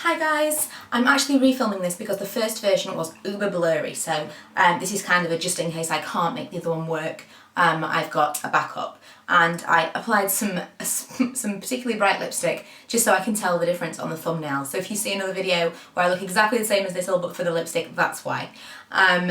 Hi guys, I'm actually refilming this because the first version was uber blurry, so this is kind of a just in case I can't make the other one work, I've got a backup. And I applied some particularly bright lipstick just so I can tell the difference on the thumbnail. So if you see another video where I look exactly the same as this all but for the lipstick, that's why.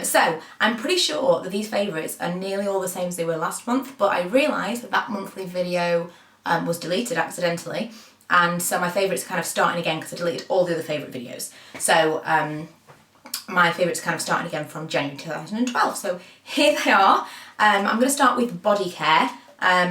So I'm pretty sure that these favourites are nearly all the same as they were last month, but I realised that that monthly video was deleted accidentally. And so my favourites are kind of starting again because I deleted all the other favourite videos. So my favourites are kind of starting again from January 2012. So here they are. I'm going to start with body care.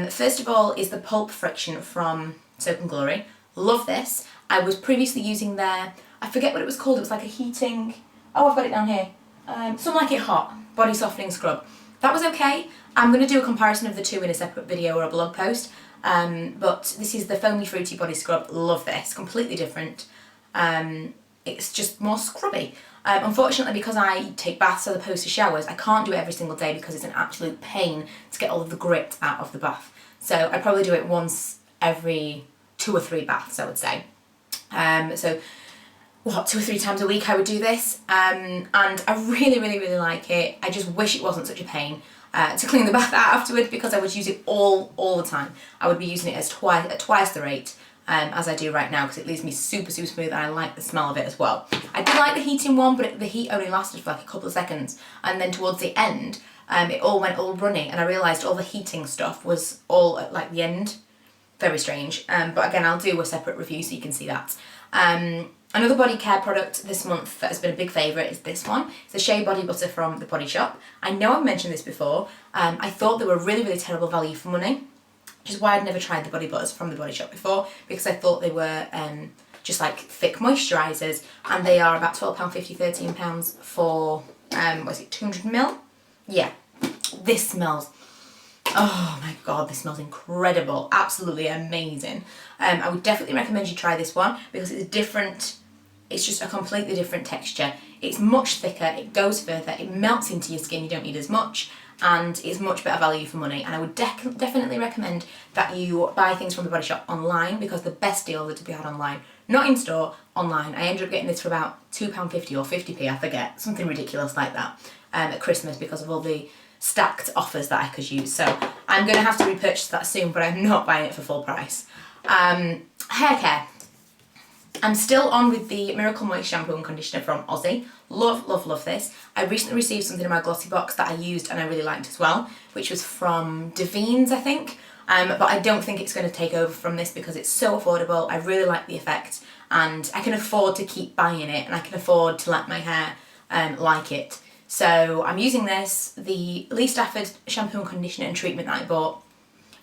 First of all is the Pulp Friction from Soap and Glory. Love this. I was previously using their, I forget what it was called, it was like a heating, oh I've got it down here, something like it hot, body softening scrub. That was okay. I'm going to do a comparison of the two in a separate video or a blog post. But this is the Foamy Fruity Body Scrub. Love this. Completely different. It's just more scrubby. Unfortunately, because I take baths as opposed to showers, I can't do it every single day because it's an absolute pain to get all of the grit out of the bath. So I probably do it once every 2 or 3 baths, I would say. So what, 2 or 3 times a week I would do this. And I really like it. I just wish it wasn't such a pain. To clean the bath out afterward because I would use it all the time. I would be using it as at twice the rate as I do right now because it leaves me super smooth and I like the smell of it as well. I did like the heating one, but the heat only lasted for like a couple of seconds, and then towards the end it all went all runny and I realised all the heating stuff was all at like the end. Very strange, but again I'll do a separate review so you can see that. Another body care product this month that has been a big favourite is this one. It's the Shea Body Butter from The Body Shop. I know I've mentioned this before. I thought they were really terrible value for money, which is why I'd never tried the body butters from The Body Shop before, because I thought they were just like thick moisturisers, and they are about £12.50, £13 for, what is it, 200ml? Yeah. This smells, oh my god, this smells incredible. Absolutely amazing. I would definitely recommend you try this one because it's different. It's just a completely different texture. It's much thicker, it goes further, it melts into your skin, you don't need as much, and it's much better value for money. And I would definitely recommend that you buy things from The Body Shop online because the best deals are to be had online. Not in store, online. I ended up getting this for about £2.50 or 50p, I forget, something ridiculous like that, at Christmas because of all the stacked offers that I could use. So I'm going to have to repurchase that soon, but I'm not buying it for full price. Hair care. I'm still on with the Miracle Moist shampoo and conditioner from Aussie. Love this. I recently received something in my glossy box that I used and I really liked as well, which was from Davines, I think. But I don't think it's going to take over from this because it's so affordable. I really like the effect and I can afford to keep buying it and I can afford to let my hair like it. So I'm using this. The Lee Stafford shampoo and conditioner and treatment that I bought,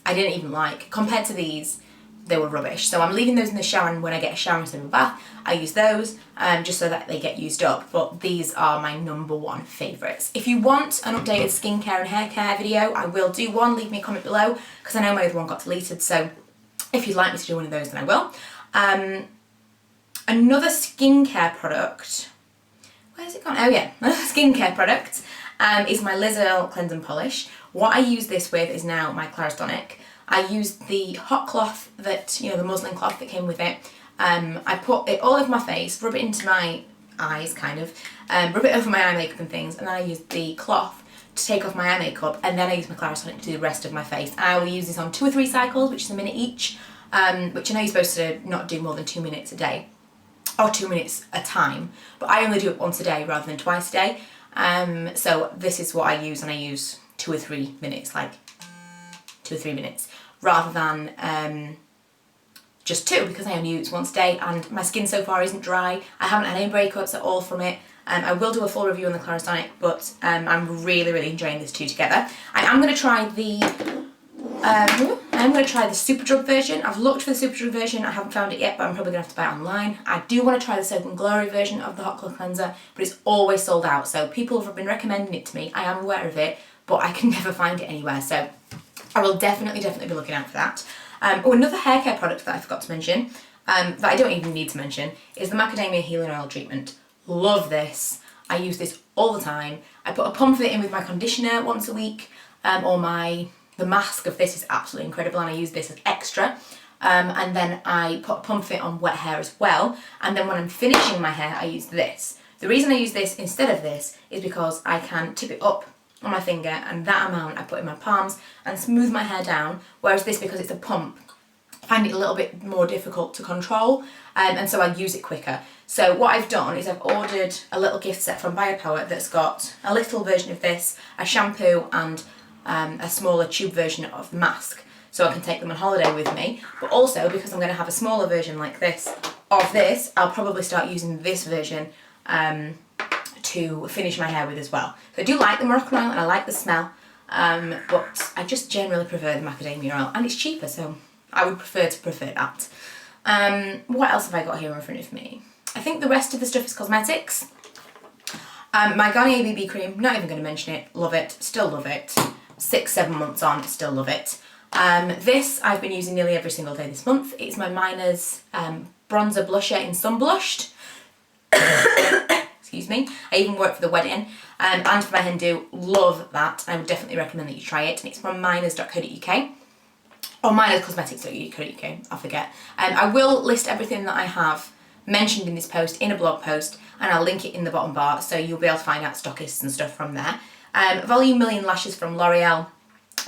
I didn't even like. Compared to these, they were rubbish. So I'm leaving those in the shower, and when I get a shower instead of a bath, I use those just so that they get used up. But these are my #1 favourites. If you want an updated skincare and hair care video, I will do one. Leave me a comment below because I know my other one got deleted. So if you'd like me to do one of those, then I will. Another skincare product. Where's it gone? Oh yeah, skincare product is my Liz Earle Cleanse and Polish. What I use this with is now my Claristonic. I used the hot cloth that, you know, the muslin cloth that came with it. I put it all over my face, rub it into my eyes kind of, rub it over my eye makeup and things, and then I used the cloth to take off my eye makeup, and then I use my Claristonic to do the rest of my face. And I will use this on 2 or 3 cycles, which is a minute each, which I know you're supposed to not do more than 2 minutes a day. Or 2 minutes a time, but I only do it once a day rather than twice a day. So this is what I use, and I use 2 or 3 minutes, like 2 or 3 minutes, rather than just 2 because I only use it once a day, and my skin so far isn't dry. I haven't had any breakups at all from it. I will do a full review on the Claristonic, but I'm really enjoying this two together. I'm going to try the Superdrug version. I've looked for the Superdrug version, I haven't found it yet, but I'm probably going to have to buy it online. I do want to try the Soap and Glory version of the Hot Cloth Cleanser, but it's always sold out, so people have been recommending it to me. I am aware of it, but I can never find it anywhere, so I will definitely be looking out for that. Another hair care product that I forgot to mention, that I don't even need to mention, is the Macadamia Healing Oil Treatment. Love this. I use this all the time. I put a pump of it in with my conditioner once a week, or the mask of this is absolutely incredible, and I use this as extra. and then I put a pump fit on wet hair as well, and then when I'm finishing my hair I use this. The reason I use this instead of this is because I can tip it up on my finger, and that amount I put in my palms and smooth my hair down, whereas this, because it's a pump, I find it a little bit more difficult to control, and so I use it quicker. So what I've done is I've ordered a little gift set from Biopower that's got a little version of this, a shampoo, and a smaller tube version of the mask, so I can take them on holiday with me. But also, because I'm going to have a smaller version like this of this, I'll probably start using this version to finish my hair with as well. So I do like the Moroccan oil and I like the smell, but I just generally prefer the macadamia oil, and it's cheaper, so I would prefer that. What else have I got here in front of me? I think the rest of the stuff is cosmetics. My Garnier BB cream, not even going to mention it, love it, still love it. 6-7 months on, still love it. This I've been using nearly every single day this month. It's my Miner's bronzer blusher in Sun Blushed. Excuse me. I even wore it for the wedding, and for my hen do. Love that. I would definitely recommend that you try it. And it's from miners.co.uk. Or minerscosmetics.co.uk, I forget. I will list everything that I have mentioned in this post in a blog post, and I'll link it in the bottom bar, so you'll be able to find out stockists and stuff from there. Volume Million Lashes from L'Oreal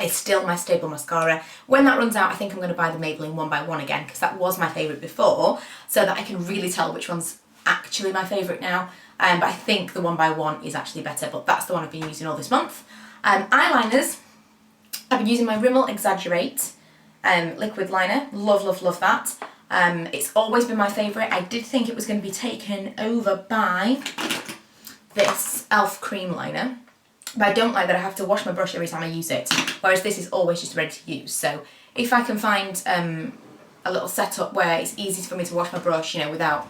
is still my staple mascara. When that runs out, I think I'm going to buy the Maybelline 1x1 again, because that was my favourite before, so that I can really tell which one's actually my favourite now. But I think the 1x1 is actually better, but that's the one I've been using all this month. Eyeliners, I've been using my Rimmel Exaggerate liquid liner. Love, love, love that. It's always been my favourite. I did think it was going to be taken over by this e.l.f. cream liner, but I don't like that I have to wash my brush every time I use it, whereas this is always just ready to use. So if I can find a little setup where it's easy for me to wash my brush, you know, without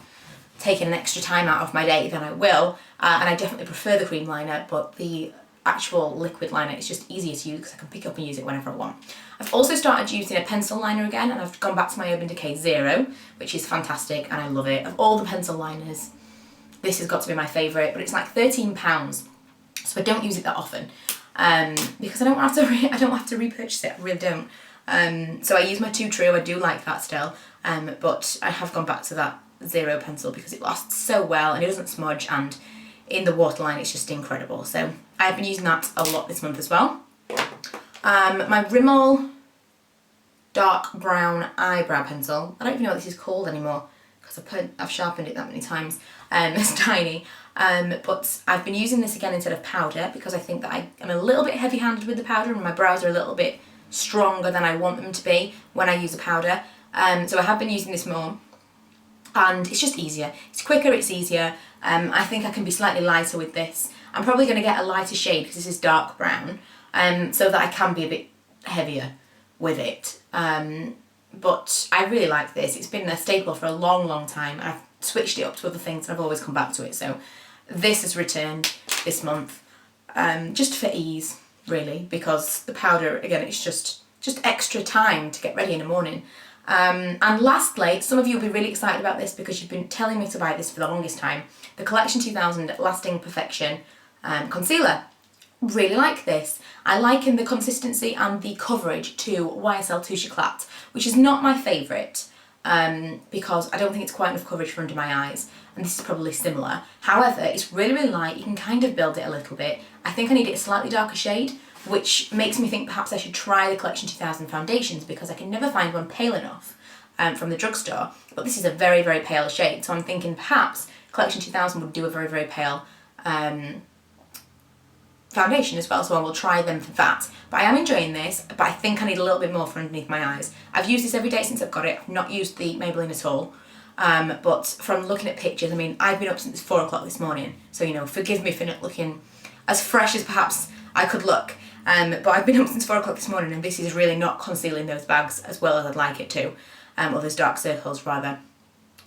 taking an extra time out of my day, then I will. And I definitely prefer the cream liner, but the actual liquid liner is just easier to use because I can pick up and use it whenever I want. I've also started using a pencil liner again, and I've gone back to my Urban Decay Zero, which is fantastic and I love it. Of all the pencil liners, this has got to be my favourite, but it's like £13, so I don't use it that often because I don't have to repurchase it. I really don't. So I use my Too True. I do like that still, but I have gone back to that Zero pencil because it lasts so well and it doesn't smudge, and in the waterline it's just incredible. So I've been using that a lot this month as well. My Rimmel dark brown eyebrow pencil. I don't even know what this is called anymore because I've sharpened it that many times. It's tiny. But I've been using this again instead of powder because I think that I am a little bit heavy-handed with the powder, and my brows are a little bit stronger than I want them to be when I use a powder. So I have been using this more, and it's just easier. It's quicker, it's easier. I think I can be slightly lighter with this. I'm probably going to get a lighter shade because this is dark brown, so that I can be a bit heavier with it. But I really like this. It's been a staple for a long, long time. I've switched it up to other things and I've always come back to it. So this has returned this month, just for ease, really, because the powder, again, it's just extra time to get ready in the morning. And lastly, some of you will be really excited about this because you've been telling me to buy this for the longest time. The Collection 2000 Lasting Perfection Concealer. Really like this. I liken the consistency and the coverage to YSL Touche Eclat, which is not my favourite because I don't think it's quite enough coverage for under my eyes, and this is probably similar. However, it's really, really light. You can kind of build it a little bit. I think I need it a slightly darker shade, which makes me think perhaps I should try the Collection 2000 foundations because I can never find one pale enough from the drugstore, but this is a very, very pale shade, so I'm thinking perhaps Collection 2000 would do a very, very pale foundation as well, so I will try them for that. But I am enjoying this, but I think I need a little bit more for underneath my eyes. I've used this every day since I've got it. I've not used the Maybelline at all, but from looking at pictures, I mean, I've been up since 4 o'clock this morning, so, you know, forgive me for not looking as fresh as perhaps I could look, but I've been up since 4 o'clock this morning, and this is really not concealing those bags as well as I'd like it to, or those dark circles rather.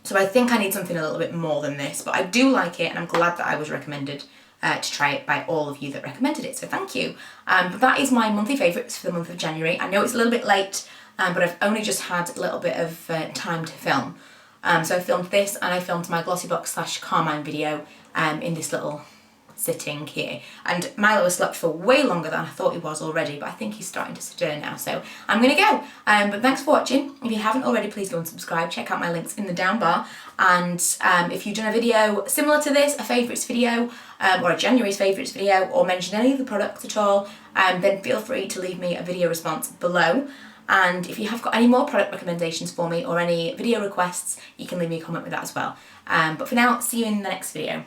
So I think I need something a little bit more than this, but I do like it, and I'm glad that I was recommended to try it by all of you that recommended it, so thank you. But that is my monthly favourites for the month of January. I know it's a little bit late, but I've only just had a little bit of time to film. So I filmed this, and I filmed my Glossybox / Carmine video in this little sitting here. And Milo has slept for way longer than I thought he was already, but I think he's starting to stir now, so I'm gonna go. But thanks for watching. If you haven't already, please go and subscribe. Check out my links in the down bar. And if you've done a video similar to this, a favourites video, or a January's favourites video, or mentioned any of the products at all, then feel free to leave me a video response below. And if you have got any more product recommendations for me or any video requests, you can leave me a comment with that as well. But for now, see you in the next video.